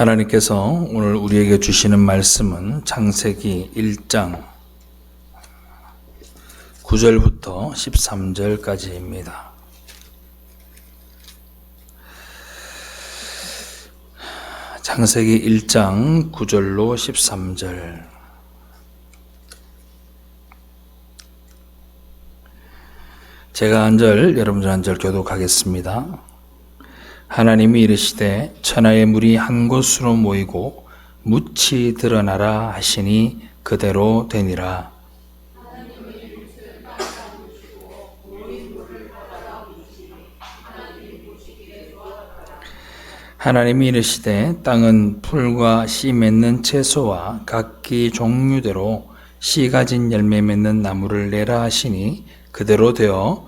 하나님께서 오늘 우리에게 주시는 말씀은 창세기 1장 9절부터 13절까지입니다. 창세기 1장 9절로 13절. 제가 한 절, 여러분들 한 절 교독하겠습니다. 하나님이 이르시되 천하의 물이 한 곳으로 모이고 묻히 드러나라 하시니 그대로 되니라. 하나님이 이르시되 땅은 풀과 씨 맺는 채소와 각기 종류대로 씨 가진 열매 맺는 나무를 내라 하시니 그대로 되어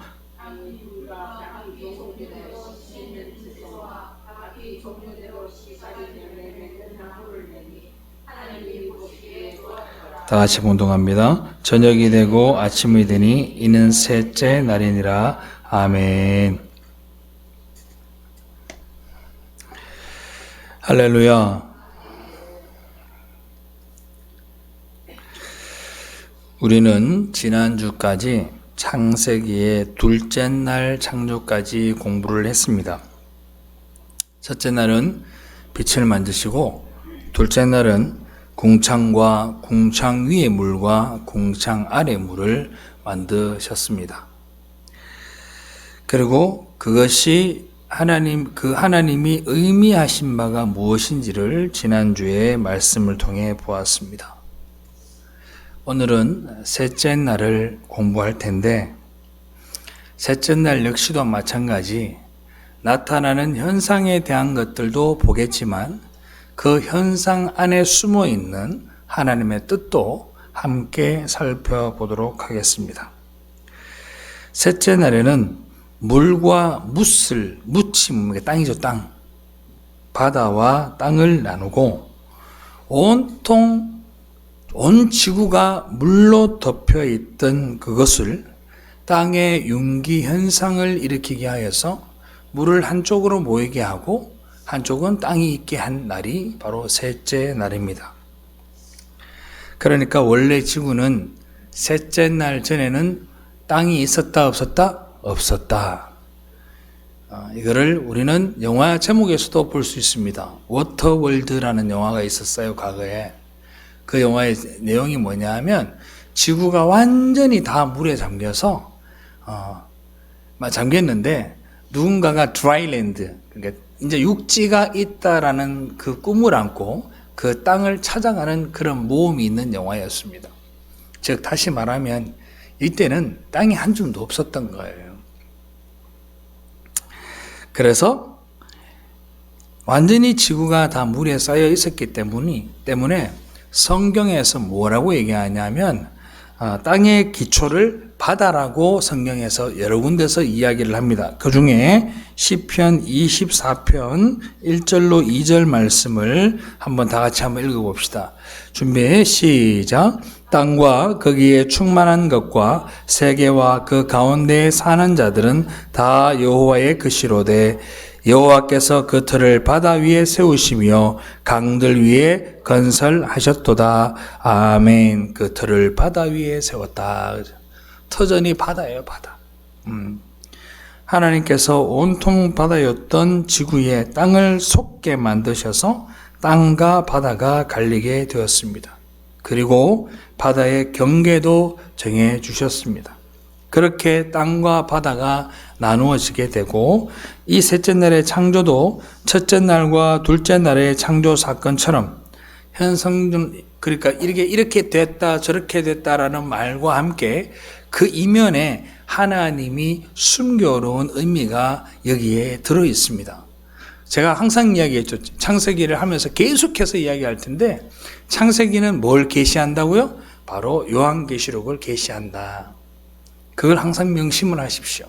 다 같이 봉독합니다. 저녁이 되고 아침이 되니 이는 셋째 날이니라. 아멘. 할렐루야. 우리는 지난주까지 창세기의 둘째 날 창조까지 공부를 했습니다. 첫째 날은 빛을 만드시고, 둘째 날은 궁창과 궁창 위의 물과 궁창 아래 물을 만드셨습니다. 그리고 그것이 하나님이 의미하신 바가 무엇인지를 지난주에 말씀을 통해 보았습니다. 오늘은 셋째 날을 공부할 텐데, 셋째 날 역시도 마찬가지 나타나는 현상에 대한 것들도 보겠지만 그 현상 안에 숨어 있는 하나님의 뜻도 함께 살펴보도록 하겠습니다. 셋째 날에는 물과 묻힘, 땅이죠, 땅. 바다와 땅을 나누고 온 지구가 물로 덮여 있던 그것을 땅의 융기 현상을 일으키게 하여서 물을 한쪽으로 모이게 하고 한쪽은 땅이 있게 한 날이 바로 셋째 날입니다. 그러니까 원래 지구는 셋째 날 전에는 땅이 있었다 없었다? 없었다. 이거를 우리는 영화 제목에서도 볼 수 있습니다. 워터월드라는 영화가 있었어요, 과거에. 그 영화의 내용이 뭐냐 하면 지구가 완전히 다 물에 잠겨서 잠겼는데 누군가가 드라이랜드, 그러니까 이제 육지가 있다라는 그 꿈을 안고 그 땅을 찾아가는 그런 모험이 있는 영화였습니다. 즉 다시 말하면 이때는 땅이 한 줌도 없었던 거예요. 그래서 완전히 지구가 다 물에 쌓여 있었기 때문에 성경에서 뭐라고 얘기하냐면 땅의 기초를 바다라고 성경에서 여러 군데서 이야기를 합니다. 그 중에 시편 24편 1절로 2절 말씀을 한번 다 같이 한번 읽어봅시다. 준비 시작. 땅과 거기에 충만한 것과 세계와 그 가운데에 사는 자들은 다 여호와의 것이로되 여호와께서 그 틀을 바다 위에 세우시며 강들 위에 건설하셨도다. 아멘. 그 틀을 바다 위에 세웠다. 터전이 바다예요, 바다. 하나님께서 온통 바다였던 지구에 땅을 솟게 만드셔서 땅과 바다가 갈리게 되었습니다. 그리고 바다의 경계도 정해 주셨습니다. 그렇게 땅과 바다가 나누어지게 되고 이 셋째 날의 창조도 첫째 날과 둘째 날의 창조 사건처럼 그러니까 이렇게 됐다 저렇게 됐다라는 말과 함께 그 이면에 하나님이 숨겨놓은 의미가 여기에 들어 있습니다. 제가 항상 이야기했죠. 창세기를 하면서 계속해서 이야기할 텐데 창세기는 뭘 계시한다고요? 바로 요한계시록을 계시한다. 그걸 항상 명심을 하십시오.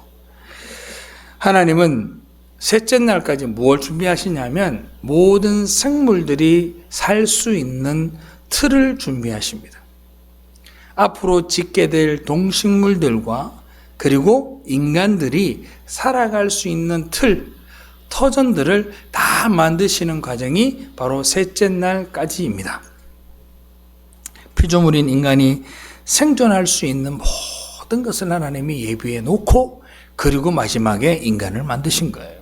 하나님은 셋째 날까지 무엇을 준비하시냐면 모든 생물들이 살 수 있는 틀을 준비하십니다. 앞으로 짓게 될 동식물들과 그리고 인간들이 살아갈 수 있는 터전들을 다 만드시는 과정이 바로 셋째 날까지입니다. 피조물인 인간이 생존할 수 있는 모든 것을 하나님이 예비해 놓고 그리고 마지막에 인간을 만드신 거예요.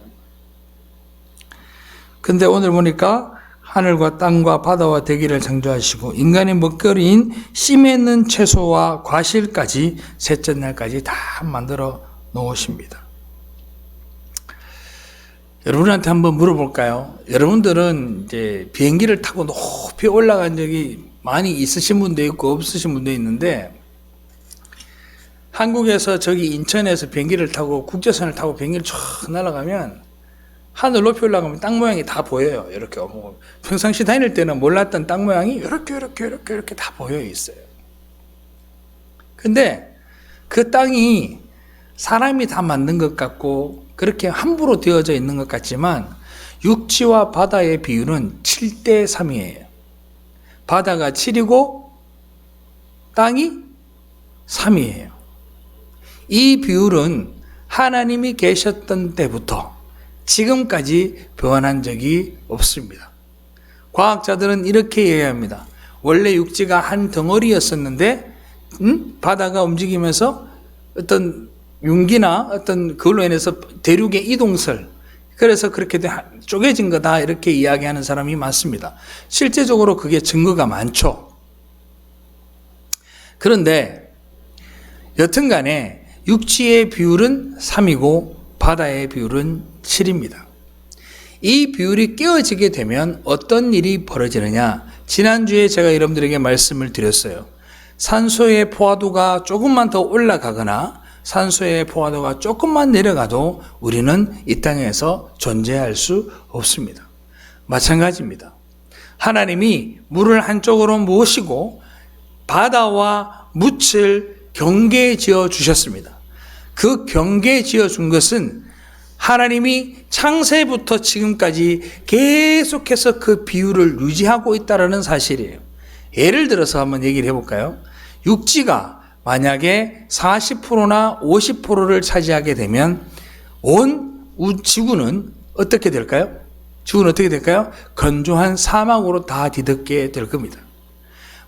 근데 오늘 보니까 하늘과 땅과 바다와 대기를 창조하시고 인간의 먹거리인 씨 맺는 채소와 과실까지 셋째 날까지 다 만들어 놓으십니다. 여러분한테 한번 물어볼까요? 여러분들은 이제 비행기를 타고 높이 올라간 적이 많이 있으신 분도 있고 없으신 분도 있는데, 한국에서 저기 인천에서 비행기를 타고 국제선을 타고 비행기를 쫙 날아가면 하늘 높이 올라가면 땅 모양이 다 보여요. 이렇게 평상시 다닐 때는 몰랐던 땅 모양이 이렇게 다 보여 있어요. 근데 그 땅이 사람이 다 만든 것 같고 그렇게 함부로 되어져 있는 것 같지만 육지와 바다의 비율은 7대 3이에요. 바다가 7이고 땅이 3이에요. 이 비율은 하나님이 계셨던 때부터 지금까지 변한 적이 없습니다. 과학자들은 이렇게 이해합니다. 원래 육지가 한 덩어리였었는데 바다가 움직이면서 어떤 융기나 어떤 그걸로 인해서 대륙의 이동설, 그래서 그렇게 쪼개진 거다 이렇게 이야기하는 사람이 많습니다. 실제적으로 그게 증거가 많죠. 그런데 여튼간에 육지의 비율은 3이고 바다의 비율은 7입니다. 이 비율이 깨어지게 되면 어떤 일이 벌어지느냐? 지난주에 제가 여러분들에게 말씀을 드렸어요. 산소의 포화도가 조금만 더 올라가거나 산소의 포화도가 조금만 내려가도 우리는 이 땅에서 존재할 수 없습니다. 마찬가지입니다. 하나님이 물을 한쪽으로 모시고 바다와 묻을 경계 지어 주셨습니다. 그 경계 지어 준 것은 하나님이 창세부터 지금까지 계속해서 그 비율을 유지하고 있다는 사실이에요. 예를 들어서 한번 얘기를 해볼까요? 육지가 만약에 40%나 50%를 차지하게 되면 온 지구는 어떻게 될까요? 지구는 어떻게 될까요? 건조한 사막으로 다 뒤덮게 될 겁니다.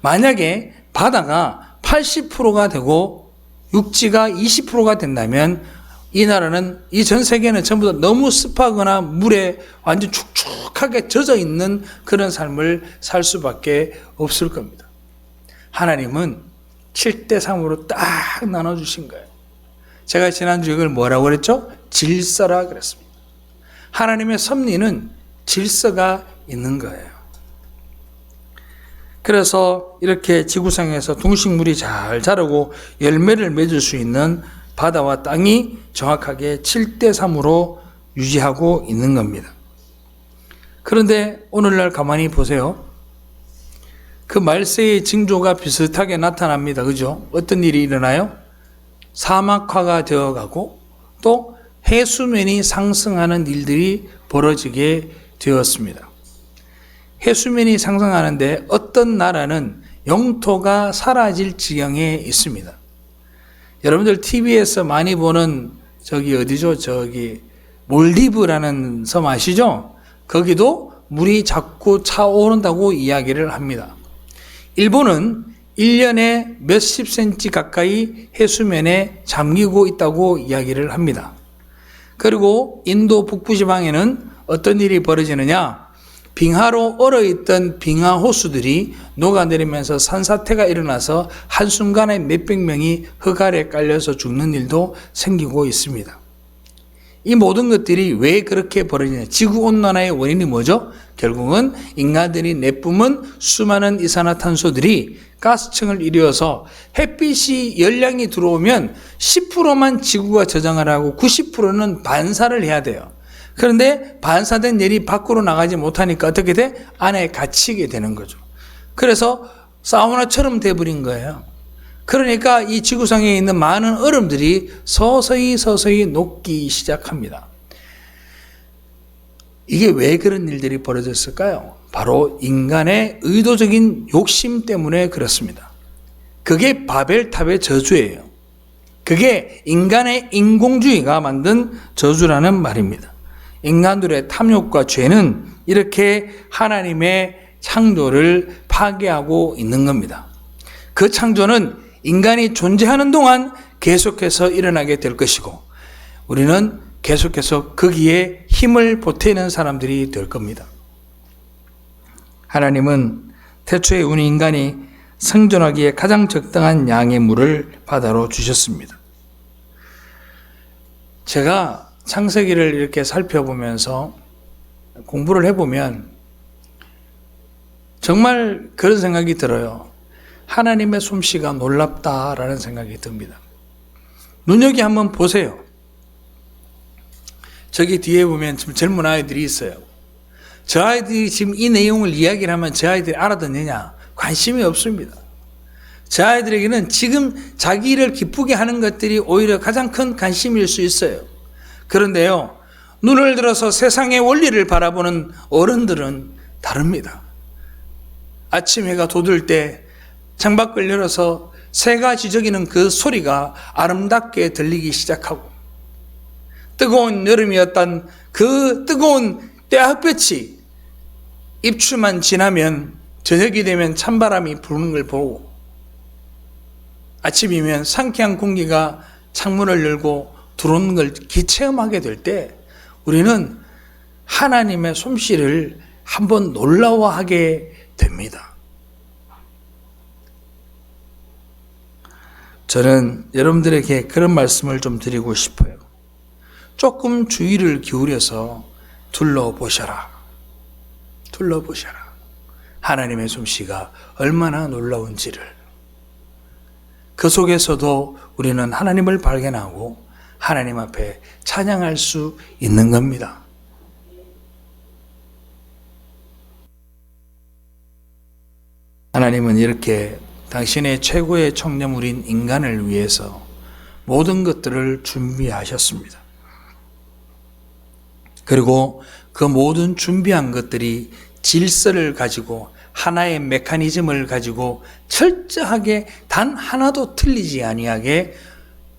만약에 바다가 80%가 되고 육지가 20%가 된다면 이 나라는, 이 전 세계는 전부 다 너무 습하거나 물에 완전 축축하게 젖어 있는 그런 삶을 살 수밖에 없을 겁니다. 하나님은 7대 3으로 딱 나눠주신 거예요. 제가 지난주에 이걸 뭐라고 그랬죠? 질서라 그랬습니다. 하나님의 섭리는 질서가 있는 거예요. 그래서 이렇게 지구상에서 동식물이 잘 자라고 열매를 맺을 수 있는 바다와 땅이 정확하게 7대 3으로 유지하고 있는 겁니다. 그런데 오늘날 가만히 보세요. 그 말세의 징조가 비슷하게 나타납니다. 그죠? 어떤 일이 일어나요? 사막화가 되어가고 또 해수면이 상승하는 일들이 벌어지게 되었습니다. 해수면이 상승하는데 어떤 나라는 영토가 사라질 지경에 있습니다. 여러분들 TV에서 많이 보는 저기 어디죠? 저기 몰디브라는 섬 아시죠? 거기도 물이 자꾸 차오른다고 이야기를 합니다. 일본은 1년에 몇십 센치 가까이 해수면에 잠기고 있다고 이야기를 합니다. 그리고 인도 북부지방에는 어떤 일이 벌어지느냐? 빙하로 얼어있던 빙하 호수들이 녹아내리면서 산사태가 일어나서 한순간에 몇백 명이 흙아래 깔려서 죽는 일도 생기고 있습니다. 이 모든 것들이 왜 그렇게 벌어지냐? 지구온난화의 원인이 뭐죠? 결국은 인간들이 내뿜은 수많은 이산화탄소들이 가스층을 이루어서 햇빛이 열량이 들어오면 10%만 지구가 저장을 하고 90%는 반사를 해야 돼요. 그런데 반사된 열이 밖으로 나가지 못하니까 어떻게 돼? 안에 갇히게 되는 거죠. 그래서 사우나처럼 돼버린 거예요. 그러니까 이 지구상에 있는 많은 얼음들이 서서히 녹기 시작합니다. 이게 왜 그런 일들이 벌어졌을까요? 바로 인간의 의도적인 욕심 때문에 그렇습니다. 그게 바벨탑의 저주예요. 그게 인간의 인공주의가 만든 저주라는 말입니다. 인간들의 탐욕과 죄는 이렇게 하나님의 창조를 파괴하고 있는 겁니다. 그 창조는 인간이 존재하는 동안 계속해서 일어나게 될 것이고 우리는 계속해서 거기에 힘을 보태는 사람들이 될 겁니다. 하나님은 태초에 우리 인간이 생존하기에 가장 적당한 양의 물을 바다로 주셨습니다. 제가 창세기를 이렇게 살펴보면서 공부를 해보면 정말 그런 생각이 들어요. 하나님의 솜씨가 놀랍다라는 생각이 듭니다. 눈여기 한번 보세요. 저기 뒤에 보면 지금 젊은 아이들이 있어요. 저 아이들이 지금 이 내용을 이야기를 하면 저 아이들이 알아듣느냐? 관심이 없습니다. 저 아이들에게는 지금 자기 일을 기쁘게 하는 것들이 오히려 가장 큰 관심일 수 있어요. 그런데요, 눈을 들어서 세상의 원리를 바라보는 어른들은 다릅니다. 아침 해가 돋을 때 창밖을 열어서 새가 지저귀는 그 소리가 아름답게 들리기 시작하고 뜨거운 여름이었던 그 뜨거운 떼햇볕이 입추만 지나면 저녁이 되면 찬바람이 부는 걸 보고 아침이면 상쾌한 공기가 창문을 열고 들어오는 걸 기체험하게 될 때 우리는 하나님의 솜씨를 한번 놀라워하게 됩니다. 저는 여러분들에게 그런 말씀을 좀 드리고 싶어요. 조금 주의를 기울여서 둘러보셔라. 둘러보셔라. 하나님의 솜씨가 얼마나 놀라운지를. 그 속에서도 우리는 하나님을 발견하고 하나님 앞에 찬양할 수 있는 겁니다. 하나님은 이렇게 당신의 최고의 청년물인 인간을 위해서 모든 것들을 준비하셨습니다. 그리고 그 모든 준비한 것들이 질서를 가지고 하나의 메커니즘을 가지고 철저하게 단 하나도 틀리지 아니하게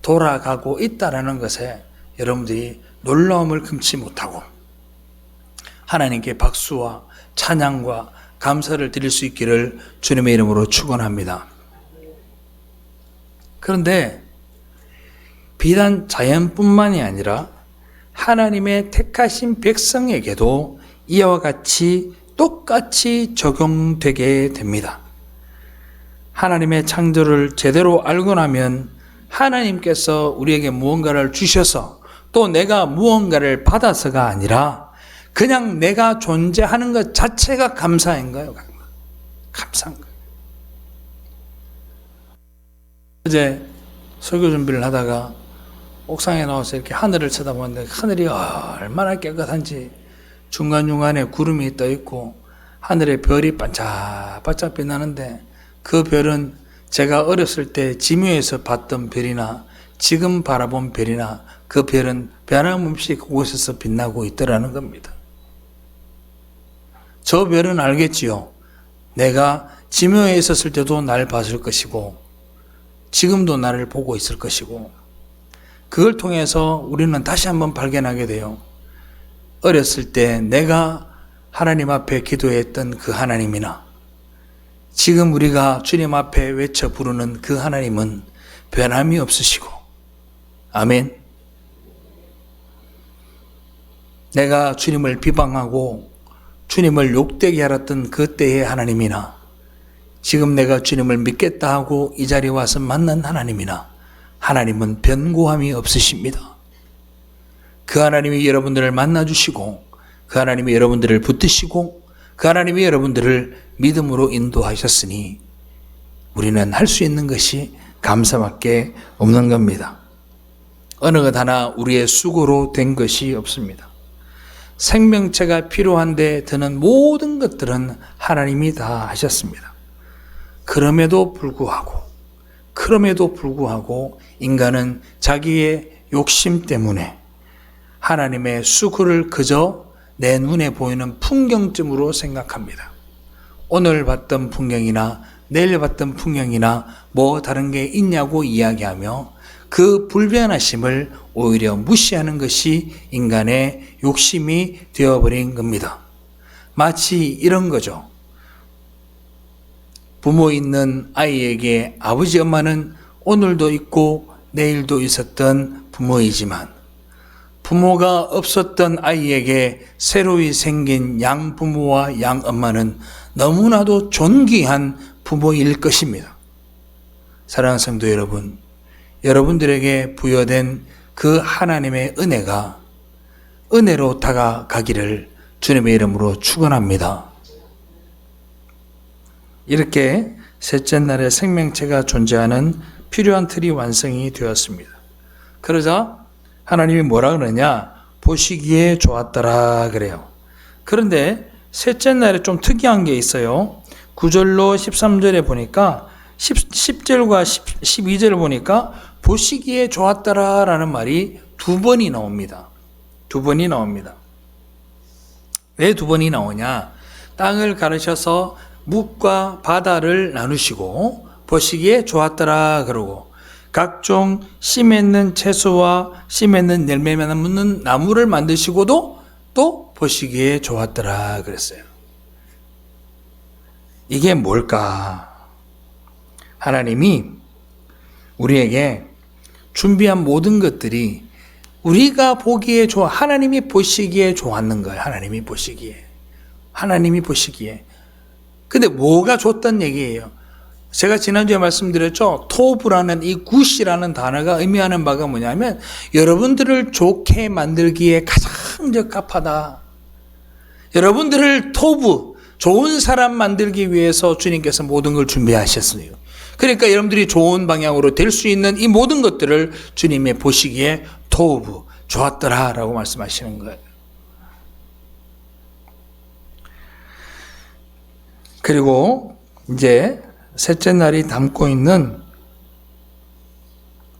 돌아가고 있다는 것에 여러분들이 놀라움을 금치 못하고 하나님께 박수와 찬양과 감사를 드릴 수 있기를 주님의 이름으로 축원합니다. 그런데 비단 자연뿐만이 아니라 하나님의 택하신 백성에게도 이와 같이 똑같이 적용되게 됩니다. 하나님의 창조를 제대로 알고 나면 하나님께서 우리에게 무언가를 주셔서 또 내가 무언가를 받아서가 아니라 그냥 내가 존재하는 것 자체가 감사한 거예요. 감사한 거예요. 어제 설교 준비를 하다가 옥상에 나와서 이렇게 하늘을 쳐다보는데 하늘이 얼마나 깨끗한지 중간중간에 구름이 떠 있고 하늘에 별이 반짝반짝 빛나는데 그 별은 제가 어렸을 때 지묘에서 봤던 별이나 지금 바라본 별이나 그 별은 변함없이 그곳에서 빛나고 있더라는 겁니다. 저 별은 알겠지요. 내가 지묘에 있었을 때도 날 봤을 것이고 지금도 나를 보고 있을 것이고 그걸 통해서 우리는 다시 한번 발견하게 돼요. 어렸을 때 내가 하나님 앞에 기도했던 그 하나님이나 지금 우리가 주님 앞에 외쳐 부르는 그 하나님은 변함이 없으시고 아멘. 내가 주님을 비방하고 주님을 욕되게 하였던 그때의 하나님이나 지금 내가 주님을 믿겠다 하고 이 자리에 와서 만난 하나님이나 하나님은 변고함이 없으십니다. 그 하나님이 여러분들을 만나주시고 그 하나님이 여러분들을 붙드시고 그 하나님이 여러분들을 믿음으로 인도하셨으니 우리는 할 수 있는 것이 감사밖에 없는 겁니다. 어느 것 하나 우리의 수고로 된 것이 없습니다. 생명체가 필요한데 드는 모든 것들은 하나님이 다 하셨습니다. 그럼에도 불구하고 인간은 자기의 욕심 때문에 하나님의 수고를 그저 내 눈에 보이는 풍경쯤으로 생각합니다. 오늘 봤던 풍경이나 내일 봤던 풍경이나 뭐 다른 게 있냐고 이야기하며 그 불변하심을 오히려 무시하는 것이 인간의 욕심이 되어버린 겁니다. 마치 이런 거죠. 부모 있는 아이에게 아버지 엄마는 오늘도 있고 내일도 있었던 부모이지만 부모가 없었던 아이에게 새로이 생긴 양부모와 양엄마는 너무나도 존귀한 부모일 것입니다. 사랑하는 성도 여러분, 여러분들에게 부여된 그 하나님의 은혜가 은혜로 다가가기를 주님의 이름으로 축원합니다. 이렇게 셋째 날에 생명체가 존재하는 필요한 틀이 완성이 되었습니다. 그러자 하나님이 뭐라 그러냐? 보시기에 좋았더라 그래요. 그런데 셋째 날에 좀 특이한 게 있어요. 9절로 13절에 보니까 10절과 12절을 보니까 보시기에 좋았더라 라는 말이 두 번이 나옵니다. 두 번이 나옵니다. 왜 두 번이 나오냐? 땅을 가르셔서 묵과 바다를 나누시고 보시기에 좋았더라 그러고 각종 씨 맺는 채소와 씨 맺는 열매 맺는 나무를 만드시고도 또 보시기에 좋았더라 그랬어요. 이게 뭘까? 하나님이 우리에게 준비한 모든 것들이 우리가 보기에 좋아, 하나님이 보시기에 좋았는 거예요. 하나님이 보시기에. 근데 뭐가 좋단 얘기예요? 제가 지난주에 말씀드렸죠. 토브라는 이 굿이라는 단어가 의미하는 바가 뭐냐면 여러분들을 좋게 만들기에 가장 적합하다. 여러분들을 토브, 좋은 사람 만들기 위해서 주님께서 모든 걸 준비하셨어요. 그러니까 여러분들이 좋은 방향으로 될 수 있는 이 모든 것들을 주님이 보시기에 토브, 좋았더라 라고 말씀하시는 거예요. 그리고 이제 셋째 날이 담고 있는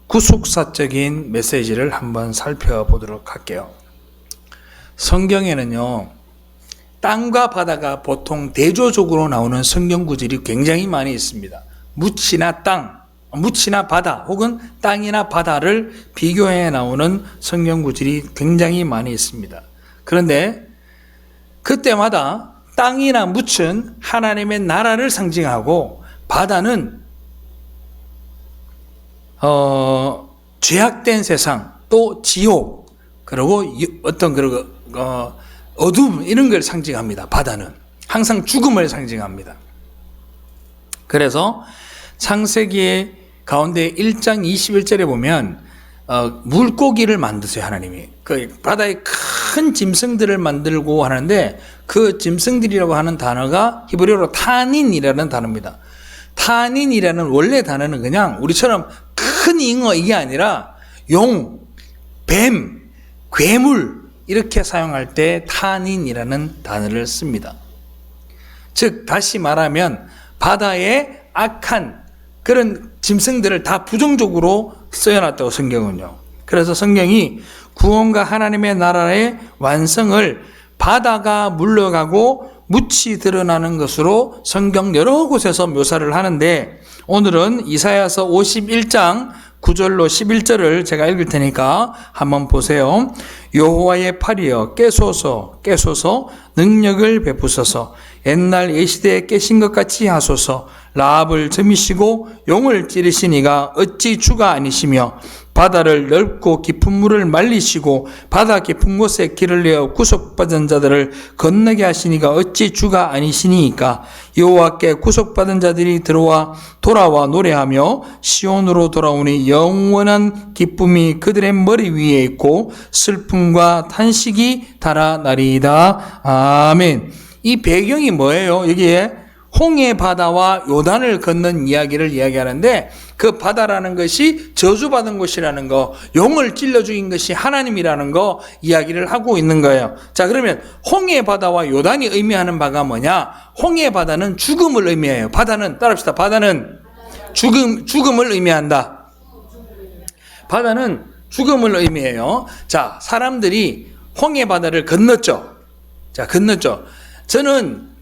구속사적인 메시지를 한번 살펴보도록 할게요. 성경에는요, 땅과 바다가 보통 대조적으로 나오는 성경 구절이 굉장히 많이 있습니다. 묻이나 땅, 묻이나 바다 혹은 땅이나 바다를 비교해 나오는 성경 구절이 굉장히 많이 있습니다. 그런데 그때마다 땅이나 묻은 하나님의 나라를 상징하고 바다는 죄악된 세상 또 지옥 그리고 어떤 어둠 이런 걸 상징합니다. 바다는 항상 죽음을 상징합니다. 그래서 창세기의 가운데 1장 21절에 보면 물고기를 만드세요. 하나님이 그 바다에 큰 짐승들을 만들고 하는데 그 짐승들이라고 하는 단어가 히브리어로 타닌이라는 단어입니다. 타닌이라는 원래 단어는 그냥 우리처럼 큰 잉어 이게 아니라 용, 뱀, 괴물 이렇게 사용할 때 타닌이라는 단어를 씁니다. 즉 다시 말하면 바다에 악한 그런 짐승들을 다 부정적으로 써놨다고 성경은요. 그래서 성경이 구원과 하나님의 나라의 완성을 바다가 물러가고 묻이 드러나는 것으로 성경 여러 곳에서 묘사를 하는데 오늘은 이사야서 51장 9절로 11절을 제가 읽을 테니까 한번 보세요. 여호와의 팔이여 깨소서 깨소서 능력을 베푸소서 옛날 예시대에 깨신 것 같이 하소서 라합을 점이시고 용을 찌르신 이가 어찌 주가 아니시며 바다를 넓고 깊은 물을 말리시고 바다 깊은 곳에 길을 내어 구속받은 자들을 건너게 하시니가 어찌 주가 아니시니까 여호와께 구속받은 자들이 돌아와 노래하며 시온으로 돌아오니 영원한 기쁨이 그들의 머리 위에 있고 슬픔과 탄식이 달아나리이다. 아멘. 이 배경이 뭐예요? 여기에 홍해 바다와 요단을 건넌 이야기를 이야기하는데 그 바다라는 것이 저주받은 곳이라는 거, 용을 찔러 죽인 것이 하나님이라는 거 이야기를 하고 있는 거예요. 자, 그러면 홍해 바다와 요단이 의미하는 바가 뭐냐? 홍해 바다는 죽음을 의미해요. 바다는 따라합시다. 바다는 죽음을 의미한다. 바다는 죽음을 의미해요. 자, 사람들이 홍해 바다를 건넜죠. 자, 건넜죠. 저는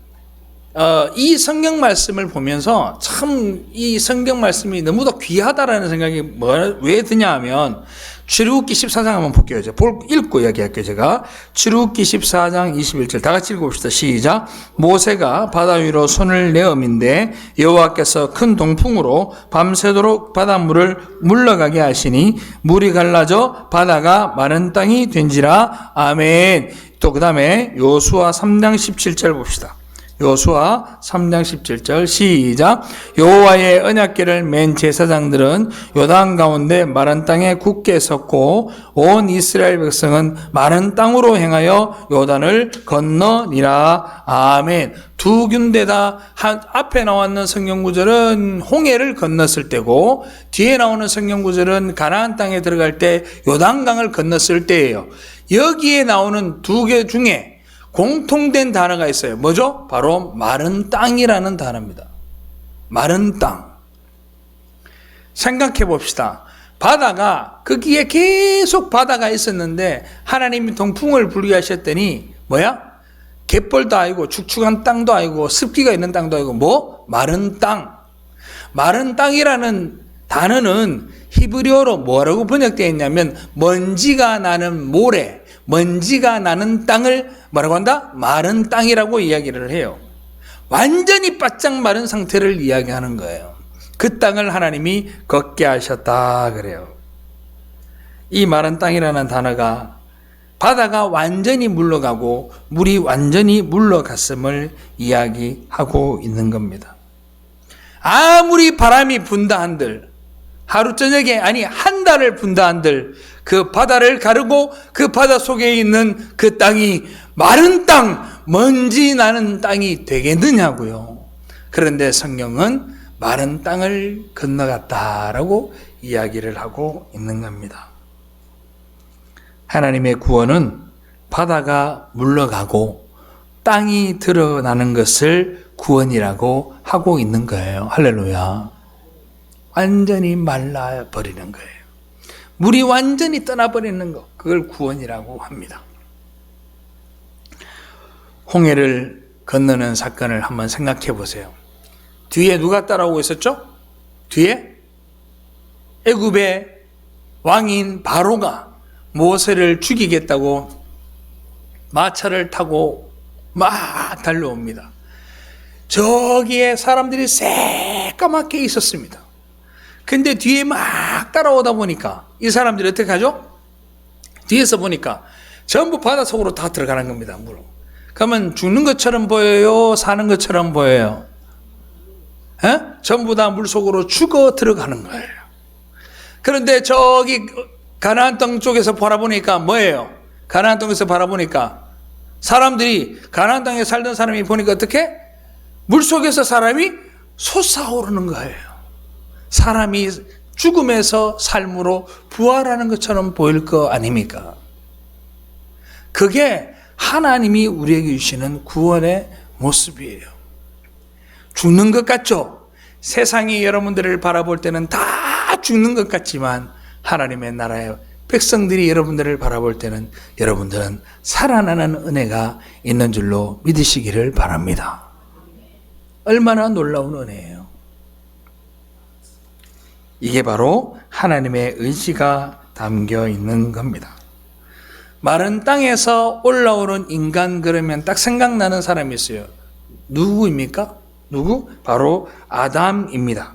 이 성경 말씀을 보면서 참 이 성경 말씀이 너무도 귀하다라는 생각이 왜 드냐 하면 출애굽기 14장 한번 볼게요. 읽고 이야기할게요. 제가 출애굽기 14장 21절 다 같이 읽어봅시다. 시작. 모세가 바다 위로 손을 내어민데 여호와께서 큰 동풍으로 밤새도록 바닷물을 물러가게 하시니 물이 갈라져 바다가 마른 땅이 된지라. 아멘. 또 그 다음에 여호수아 3장 17절 봅시다. 여호수아 3장 17절 시작. 여호와의 언약궤를 맨 제사장들은 요단 가운데 마른 땅에 굳게 섰고 온 이스라엘 백성은 마른 땅으로 행하여 요단을 건너니라. 아멘. 두 군데 다 앞에 나왔는 성경 구절은 홍해를 건넜을 때고 뒤에 나오는 성경 구절은 가나안 땅에 들어갈 때 요단강을 건넜을 때예요. 여기에 나오는 두 개 중에 공통된 단어가 있어요. 뭐죠? 바로 마른 땅이라는 단어입니다. 마른 땅. 생각해 봅시다. 바다가 거기에 계속 바다가 있었는데 하나님이 동풍을 불게 하셨더니 뭐야? 갯벌도 아니고 축축한 땅도 아니고 습기가 있는 땅도 아니고 뭐? 마른 땅. 마른 땅이라는 단어는 히브리어로 뭐라고 번역되어 있냐면 먼지가 나는 모래, 먼지가 나는 땅을 뭐라고 한다? 마른 땅이라고 이야기를 해요. 완전히 바짝 마른 상태를 이야기하는 거예요. 그 땅을 하나님이 걷게 하셨다 그래요. 이 마른 땅이라는 단어가 바다가 완전히 물러가고 물이 완전히 물러갔음을 이야기하고 있는 겁니다. 아무리 바람이 분다 한들 하루 저녁에 아니 한 달을 분다 한들 그 바다를 가르고 그 바다 속에 있는 그 땅이 마른 땅, 먼지 나는 땅이 되겠느냐고요. 그런데 성경은 마른 땅을 건너갔다라고 이야기를 하고 있는 겁니다. 하나님의 구원은 바다가 물러가고 땅이 드러나는 것을 구원이라고 하고 있는 거예요. 할렐루야. 완전히 말라버리는 거예요. 물이 완전히 떠나버리는 것, 그걸 구원이라고 합니다. 홍해를 건너는 사건을 한번 생각해 보세요. 뒤에 누가 따라오고 있었죠? 뒤에 애굽의 왕인 바로가 모세를 죽이겠다고 마차를 타고 막 달려옵니다. 저기에 사람들이 새까맣게 있었습니다. 근데 뒤에 막 따라오다 보니까 이 사람들이 어떻게 하죠? 뒤에서 보니까 전부 바닷속으로 다 들어가는 겁니다. 물로. 그러면 죽는 것처럼 보여요? 사는 것처럼 보여요? 전부 다 물속으로 죽어 들어가는 거예요. 그런데 저기 가나안 땅 쪽에서 바라보니까 뭐예요? 가나안 땅에서 바라보니까 사람들이 가나안 땅에 살던 사람이 보니까 어떻게? 물속에서 사람이 솟아오르는 거예요. 사람이 죽음에서 삶으로 부활하는 것처럼 보일 거 아닙니까? 그게 하나님이 우리에게 주시는 구원의 모습이에요. 죽는 것 같죠? 세상이 여러분들을 바라볼 때는 다 죽는 것 같지만 하나님의 나라의 백성들이 여러분들을 바라볼 때는 여러분들은 살아나는 은혜가 있는 줄로 믿으시기를 바랍니다. 얼마나 놀라운 은혜예요. 이게 바로 하나님의 의지가 담겨 있는 겁니다. 마른 땅에서 올라오는 인간 그러면 딱 생각나는 사람이 있어요. 누구입니까? 누구? 바로 아담입니다.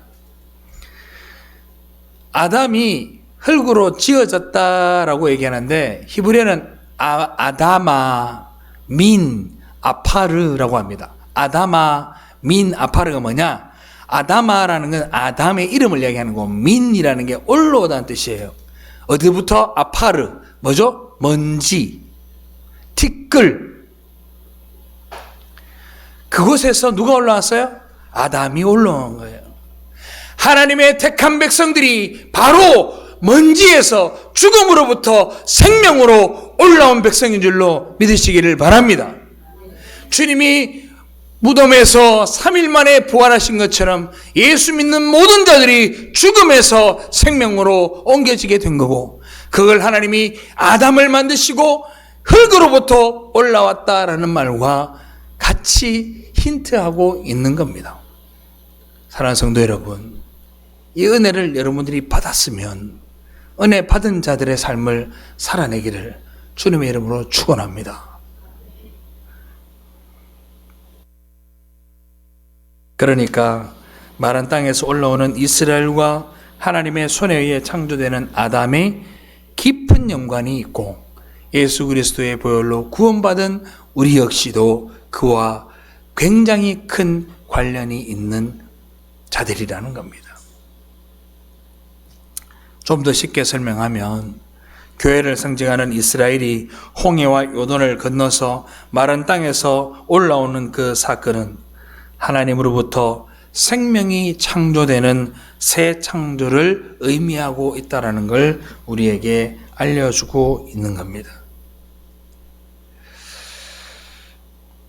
아담이 흙으로 지어졌다라고 얘기하는데 히브리어는 아다마 민 아파르라고 합니다. 아다마 민 아파르가 뭐냐? 아다마라는 건 아담의 이름을 이야기하는 거고 민이라는 게 올라오다는 뜻이에요. 어디부터? 아파르 뭐죠? 먼지, 티끌. 그곳에서 누가 올라왔어요? 아담이 올라온 거예요. 하나님의 택한 백성들이 바로 먼지에서 죽음으로부터 생명으로 올라온 백성인 줄로 믿으시기를 바랍니다. 주님이 무덤에서 3일 만에 부활하신 것처럼 예수 믿는 모든 자들이 죽음에서 생명으로 옮겨지게 된 거고, 그걸 하나님이 아담을 만드시고 흙으로부터 올라왔다라는 말과 같이 힌트하고 있는 겁니다. 사랑하는 성도 여러분, 이 은혜를 여러분들이 받았으면 은혜 받은 자들의 삶을 살아내기를 주님의 이름으로 축원합니다. 그러니까 마른 땅에서 올라오는 이스라엘과 하나님의 손에 의해 창조되는 아담의 깊은 연관이 있고 예수 그리스도의 보혈로 구원받은 우리 역시도 그와 굉장히 큰 관련이 있는 자들이라는 겁니다. 좀 더 쉽게 설명하면 교회를 상징하는 이스라엘이 홍해와 요단을 건너서 마른 땅에서 올라오는 그 사건은 하나님으로부터 생명이 창조되는 새 창조를 의미하고 있다는 걸 우리에게 알려주고 있는 겁니다.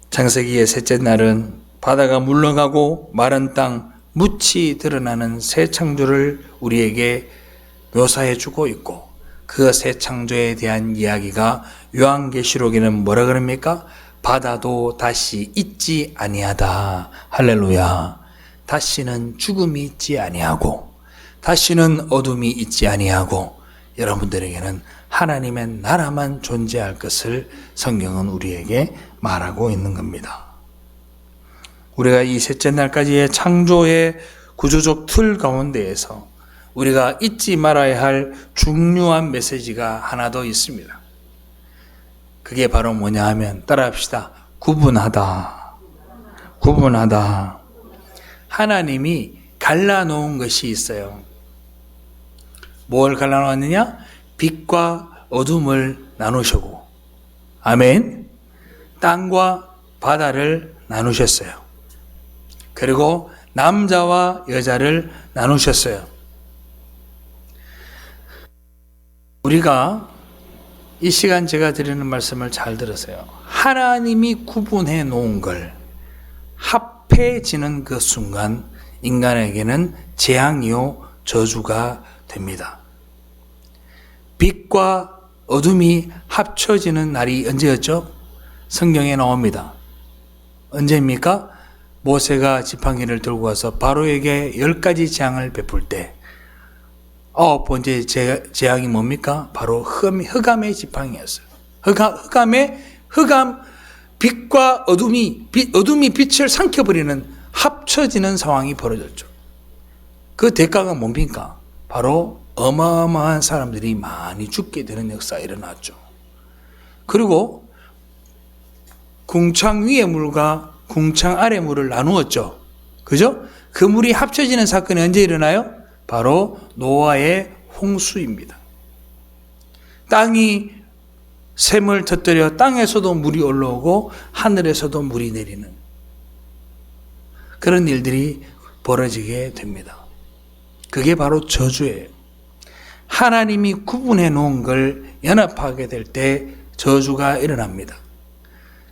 창세기의 셋째 날은 바다가 물러가고 마른 땅, 묻이 드러나는 새 창조를 우리에게 묘사해 주고 있고 그 새 창조에 대한 이야기가 요한계시록에는 뭐라 그럽니까? 바다도 다시 있지 아니하다. 할렐루야. 다시는 죽음이 있지 아니하고 다시는 어둠이 있지 아니하고 여러분들에게는 하나님의 나라만 존재할 것을 성경은 우리에게 말하고 있는 겁니다. 우리가 이 셋째 날까지의 창조의 구조적 틀 가운데에서 우리가 잊지 말아야 할 중요한 메시지가 하나 더 있습니다. 그게 바로 뭐냐 하면 따라합시다. 구분하다. 구분하다. 하나님이 갈라놓은 것이 있어요. 뭘 갈라놓았느냐? 빛과 어둠을 나누시고 아멘. 땅과 바다를 나누셨어요. 그리고 남자와 여자를 나누셨어요. 우리가 이 시간 제가 드리는 말씀을 잘 들으세요. 하나님이 구분해 놓은 걸 합해지는 그 순간 인간에게는 재앙이요 저주가 됩니다. 빛과 어둠이 합쳐지는 날이 언제였죠? 성경에 나옵니다. 언제입니까? 모세가 지팡이를 들고 와서 바로에게 10가지 재앙을 베풀 때 9번째 재앙이 뭡니까? 바로 흑암의 지팡이였어요. 흑암, 빛과 어둠이 빛을 삼켜버리는 합쳐지는 상황이 벌어졌죠. 그 대가가 뭡니까? 바로 어마어마한 사람들이 많이 죽게 되는 역사가 일어났죠. 그리고 궁창 위의 물과 궁창 아래 물을 나누었죠. 그죠? 그 물이 합쳐지는 사건이 언제 일어나요? 바로 노아의 홍수입니다. 땅이 샘을 터뜨려 땅에서도 물이 올라오고 하늘에서도 물이 내리는 그런 일들이 벌어지게 됩니다. 그게 바로 저주예요. 하나님이 구분해 놓은 걸 연합하게 될 때 저주가 일어납니다.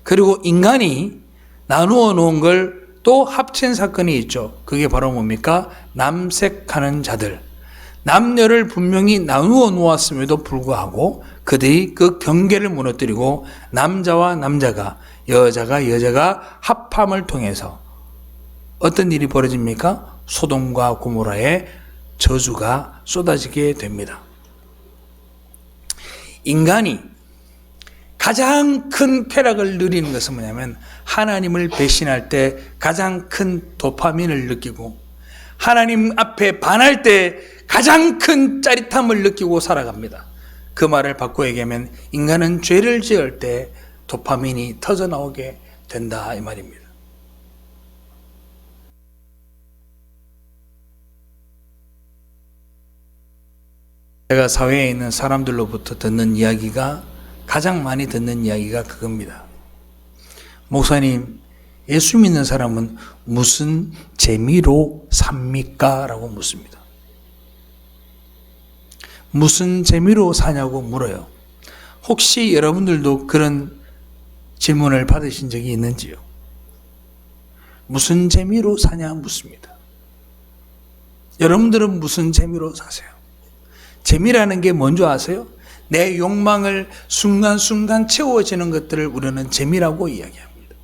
그리고 인간이 나누어 놓은 걸 또 합친 사건이 있죠. 그게 바로 뭡니까? 남색하는 자들. 남녀를 분명히 나누어 놓았음에도 불구하고 그들이 그 경계를 무너뜨리고 남자와 남자가 여자가 합함을 통해서 어떤 일이 벌어집니까? 소돔과 고모라의 저주가 쏟아지게 됩니다. 인간이 가장 큰 쾌락을 누리는 것은 뭐냐면 하나님을 배신할 때 가장 큰 도파민을 느끼고 하나님 앞에 반할 때 가장 큰 짜릿함을 느끼고 살아갑니다. 그 말을 바꿔 얘기하면 인간은 죄를 지을 때 도파민이 터져나오게 된다 이 말입니다. 제가 사회에 있는 사람들로부터 듣는 이야기가 가장 많이 듣는 이야기가 그겁니다. 목사님, 예수 믿는 사람은 무슨 재미로 삽니까? 라고 묻습니다. 무슨 재미로 사냐고 물어요. 혹시 여러분들도 그런 질문을 받으신 적이 있는지요? 무슨 재미로 사냐 묻습니다. 여러분들은 무슨 재미로 사세요? 재미라는 게 뭔지 아세요? 내 욕망을 순간순간 채워지는 것들을 우리는 재미라고 이야기합니다.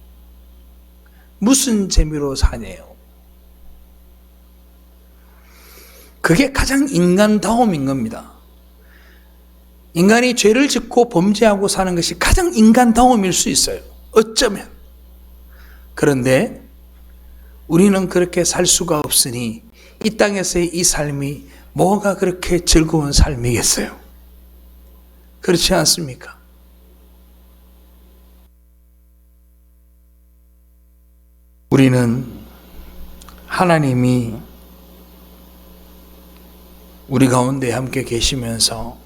무슨 재미로 사네요? 그게 가장 인간다움인 겁니다. 인간이 죄를 짓고 범죄하고 사는 것이 가장 인간다움일 수 있어요. 어쩌면. 그런데 우리는 그렇게 살 수가 없으니 이 땅에서의 이 삶이 뭐가 그렇게 즐거운 삶이겠어요? 그렇지 않습니까? 우리는 하나님이 우리 가운데 함께 계시면서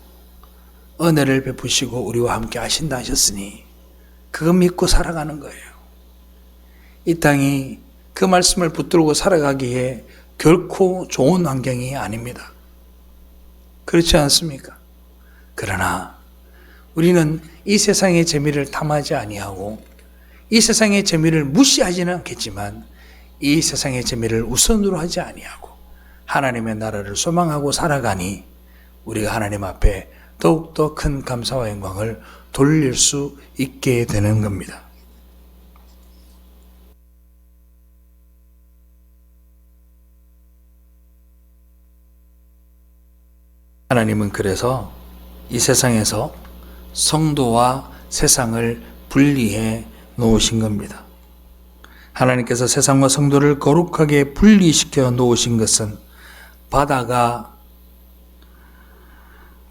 은혜를 베푸시고 우리와 함께 하신다 하셨으니 그거 믿고 살아가는 거예요. 이 땅이 그 말씀을 붙들고 살아가기에 결코 좋은 환경이 아닙니다. 그렇지 않습니까? 그러나 우리는 이 세상의 재미를 탐하지 아니하고 이 세상의 재미를 무시하지는 않겠지만 이 세상의 재미를 우선으로 하지 아니하고 하나님의 나라를 소망하고 살아가니 우리가 하나님 앞에 더욱더 큰 감사와 영광을 돌릴 수 있게 되는 겁니다. 하나님은 그래서 이 세상에서 성도와 세상을 분리해 놓으신 겁니다. 하나님께서 세상과 성도를 거룩하게 분리시켜 놓으신 것은 바다가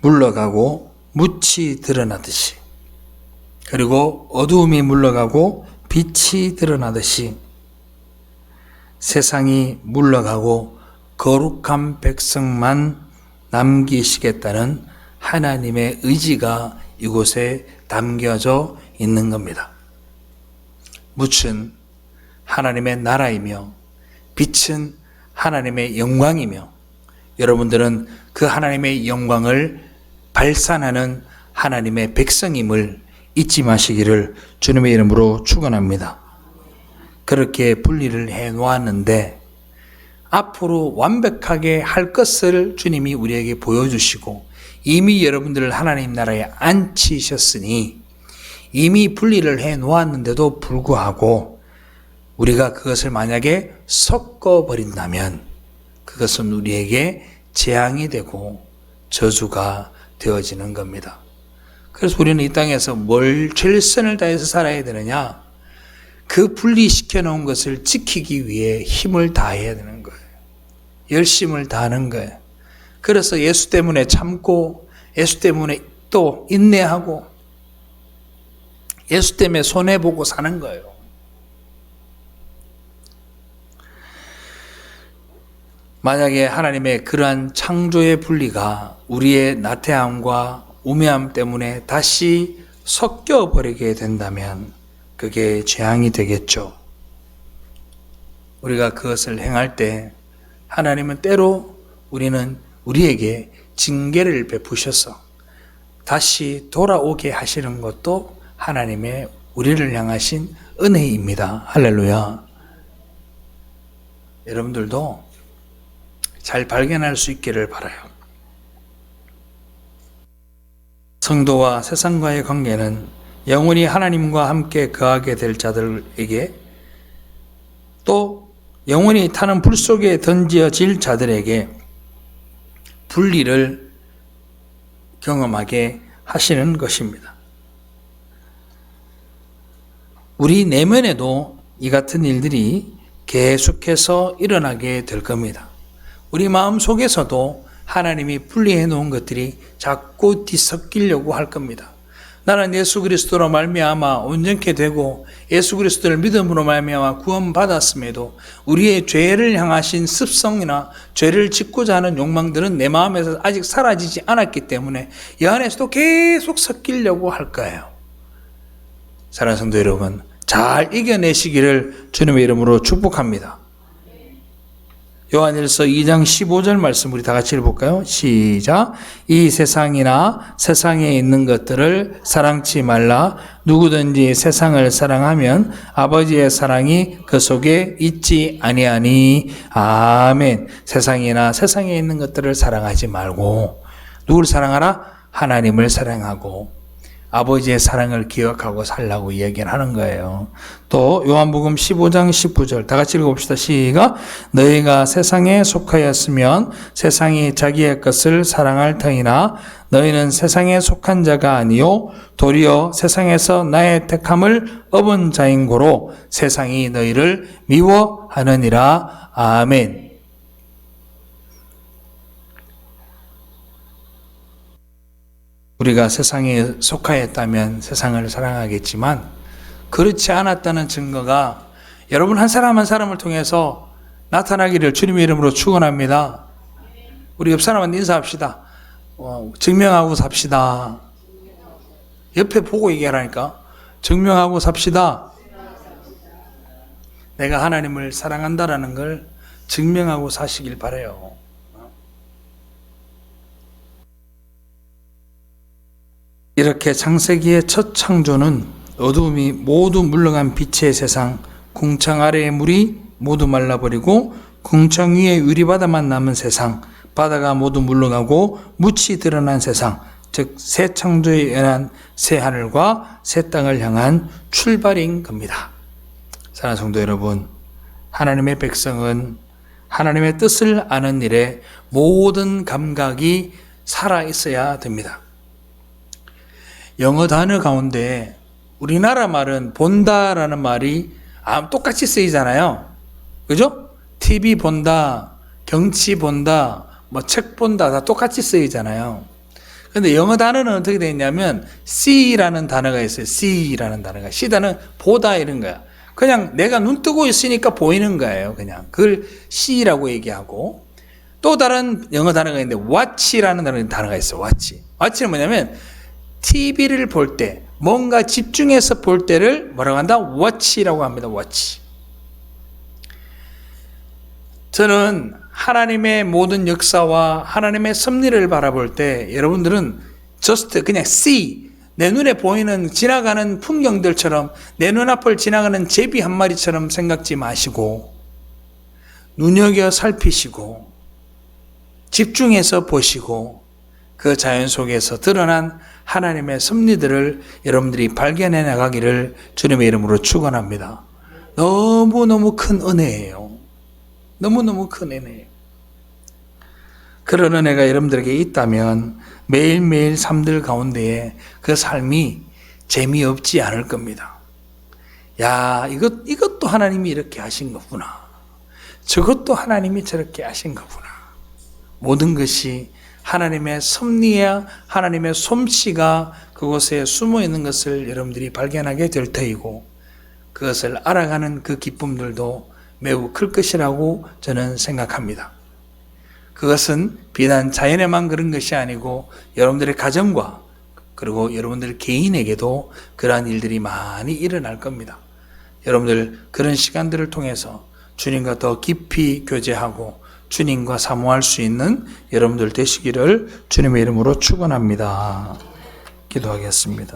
물러가고 묻이 드러나듯이, 그리고 어두움이 물러가고 빛이 드러나듯이 세상이 물러가고 거룩한 백성만 남기시겠다는 하나님의 의지가 이곳에 담겨져 있는 겁니다. 묻은 하나님의 나라이며 빛은 하나님의 영광이며 여러분들은 그 하나님의 영광을 발산하는 하나님의 백성임을 잊지 마시기를 주님의 이름으로 축원합니다. 그렇게 분리를 해 놓았는데 앞으로 완벽하게 할 것을 주님이 우리에게 보여주시고 이미 여러분들을 하나님 나라에 앉히셨으니 이미 분리를 해 놓았는데도 불구하고 우리가 그것을 만약에 섞어버린다면 그것은 우리에게 재앙이 되고 저주가 되어지는 겁니다. 그래서 우리는 이 땅에서 뭘 최선을 다해서 살아야 되느냐? 그 분리시켜 놓은 것을 지키기 위해 힘을 다해야 되는 거예요. 열심을 다하는 거예요. 그래서 예수 때문에 참고 예수 때문에 또 인내하고 예수 때문에 손해보고 사는 거예요. 만약에 하나님의 그러한 창조의 분리가 우리의 나태함과 우매함 때문에 다시 섞여버리게 된다면 그게 재앙이 되겠죠. 우리가 그것을 행할 때 하나님은 때로 우리에게 징계를 베푸셔서 다시 돌아오게 하시는 것도 하나님의 우리를 향하신 은혜입니다. 할렐루야. 여러분들도 잘 발견할 수 있기를 바라요. 성도와 세상과의 관계는 영원히 하나님과 함께 거하게 될 자들에게 또 영원히 타는 불 속에 던져질 자들에게 분리를 경험하게 하시는 것입니다. 우리 내면에도 이 같은 일들이 계속해서 일어나게 될 겁니다. 우리 마음 속에서도 하나님이 분리해 놓은 것들이 자꾸 뒤섞이려고 할 겁니다. 나는 예수 그리스도로 말미암아 온전케 되고 예수 그리스도를 믿음으로 말미암아 구원받았음에도 우리의 죄를 향하신 습성이나 죄를 짓고자 하는 욕망들은 내 마음에서 아직 사라지지 않았기 때문에 이 안에서도 계속 섞이려고 할 거예요. 사랑하는 성도 여러분, 잘 이겨내시기를 주님의 이름으로 축복합니다. 요한일서 2장 15절 말씀 우리 다 같이 읽어볼까요? 시작. 이 세상이나 세상에 있는 것들을 사랑치 말라. 누구든지 세상을 사랑하면 아버지의 사랑이 그 속에 있지 아니하니. 아멘. 세상이나 세상에 있는 것들을 사랑하지 말고 누구를 사랑하라? 하나님을 사랑하고 아버지의 사랑을 기억하고 살라고 이야기를 하는 거예요. 또 요한복음 15장 19절 다 같이 읽어봅시다. 시작. 너희가 세상에 속하였으면 세상이 자기의 것을 사랑할 터이나 너희는 세상에 속한 자가 아니요 도리어 세상에서 나의 택함을 업은 자인 고로 세상이 너희를 미워하느니라. 아멘. 우리가 세상에 속하였다면 세상을 사랑하겠지만 그렇지 않았다는 증거가 여러분 한 사람 한 사람을 통해서 나타나기를 주님의 이름으로 축원합니다. 우리 옆 사람한테 인사합시다. 증명하고 삽시다. 옆에 보고 얘기하라니까. 증명하고 삽시다. 내가 하나님을 사랑한다라는 걸 증명하고 사시길 바라요. 이렇게 창세기의 첫 창조는 어두움이 모두 물러간 빛의 세상, 궁창 아래의 물이 모두 말라버리고 궁창 위에 유리바다만 남은 세상, 바다가 모두 물러가고 묻이 드러난 세상, 즉 새 창조에 의한 새 하늘과 새 땅을 향한 출발인 겁니다. 사랑하는 성도 여러분, 하나님의 백성은 하나님의 뜻을 아는 일에 모든 감각이 살아있어야 됩니다. 영어 단어 가운데 우리나라 말은 본다라는 말이 똑같이 쓰이잖아요. 그죠? TV 본다, 경치 본다, 책 본다 다 똑같이 쓰이잖아요. 근데 영어 단어는 어떻게 되어 있냐면 see라는 단어가 있어요. see라는 단어가. see는 보다 이런 거야. 그냥 내가 눈 뜨고 있으니까 보이는 거예요. 그냥 그걸 see라고 얘기하고 또 다른 영어 단어가 있는데 watch라는 단어가 있어요. watch는 뭐냐면 TV를 볼 때, 뭔가 집중해서 볼 때를 뭐라고 한다? watch라고 합니다. watch. 저는 하나님의 모든 역사와 하나님의 섭리를 바라볼 때 여러분들은 just 그냥 see, 내 눈에 보이는 지나가는 풍경들처럼 내 눈앞을 지나가는 제비 한 마리처럼 생각지 마시고 눈여겨 살피시고 집중해서 보시고 그 자연 속에서 드러난 하나님의 섭리들을 여러분들이 발견해 나가기를 주님의 이름으로 축원합니다. 너무너무 큰 은혜예요. 너무너무 큰 은혜예요. 그런 은혜가 여러분들에게 있다면 매일매일 삶들 가운데에 그 삶이 재미없지 않을 겁니다. 야, 이것도 하나님이 이렇게 하신 거구나. 저것도 하나님이 저렇게 하신 거구나. 모든 것이 하나님의 섭리야 하나님의 솜씨가 그곳에 숨어 있는 것을 여러분들이 발견하게 될 터이고 그것을 알아가는 그 기쁨들도 매우 클 것이라고 저는 생각합니다. 그것은 비단 자연에만 그런 것이 아니고 여러분들의 가정과 그리고 여러분들 개인에게도 그러한 일들이 많이 일어날 겁니다. 여러분들 그런 시간들을 통해서 주님과 더 깊이 교제하고 주님과 사모할 수 있는 여러분들 되시기를 주님의 이름으로 축원합니다. 기도하겠습니다.